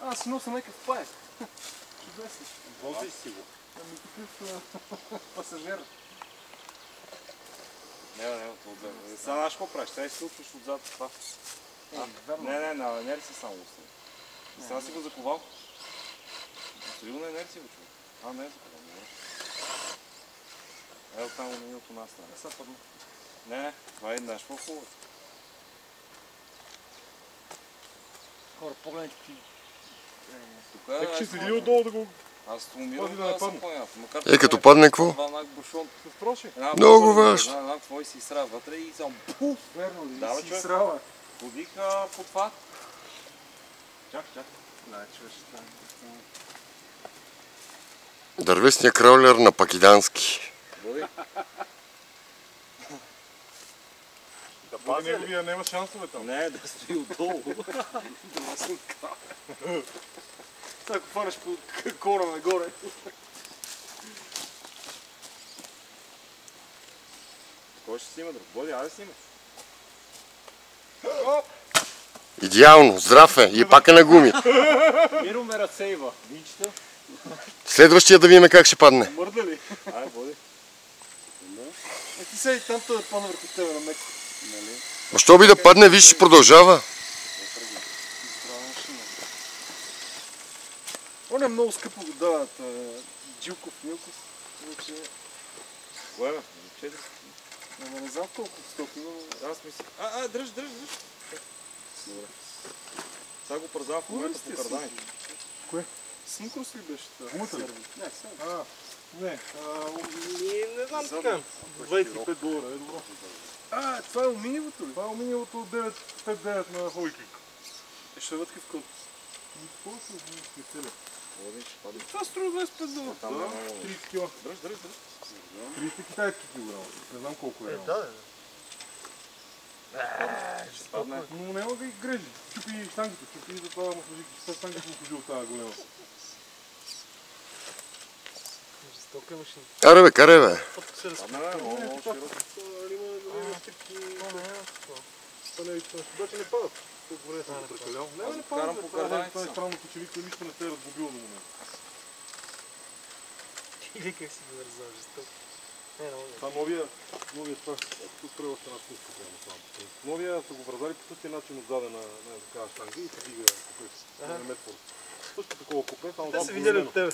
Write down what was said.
Аз си нося някакъв паек. Чудесен. Возиш си го. Ами такъв пасажир. Не, отзад. Сега знаеш какво правиш? Сега си отвиш отзад това. Не, на инерция само го остави. Сега си го заковал. Остави го на инерция го човек. Не е заковал. Ето там го миналото нас. Сега падна. Не, това е знаеш по-хубаво. Хора, погледнете ти. Тук ще седи отдолу да го... Аз умирам да съм поняв. Като падне какво? Много важно. Една твой си изсрава вътре и само пуф! Верно ли? Да, си изсрава. Подиха по това. Чак. Да, чуваш това. Дървесния краулер на пакидански. Бъди. Да пази неговия няма шансове там. Не, да стои отдолу. Сега ако фанеш по кора нагоре. Кой ще снима друг? Боди, айде снима. Идеално, здрав е и пак е на гуми. Миро ме разсейва. Винчета. Следващия да видим как ще падне. Мърда ли? Айде, Боди. Ти седи там, той е падна върху тебе на меко. Що би да падне, виж, ще продължава. Он е много скъпо го дават. Джилков, Милков. Кое бе? 4. Не знам колко стоки, но... Аз мисля... Дръж. Добре. Сега го пързавам в момента по карданите. Кое? Синкрос ли беше това? Гумата ли? Не, сега. Не знам така. $25 е добро. Това е алуминиевото ли? Това е алуминиевото 959 на Хойкик. Ще е вътре в код. Какво се измисли? Това струва $25. Там Да, е много. 30 кила. Дръж. 30 китайски килограма. Не знам колко е. Ще падне. Но няма да ги грежи. Чупи штангите, чупи и затова да му сложи. С штангите му сложи от тази голяма. Жестока машина. Аре бе, карай бе. Много широко. Обаче не падат. Колко време съм прекалял. Не падат. Това е странно печелико и нищо не се е разгубило до момента. Или как си го вързал жестоко. Това новия това тук струва още една спуска. Новия са го вързали по същия начин отзаде на такава штанга и се дига на метфорс. Също такова купе, само те са видяли от тебе.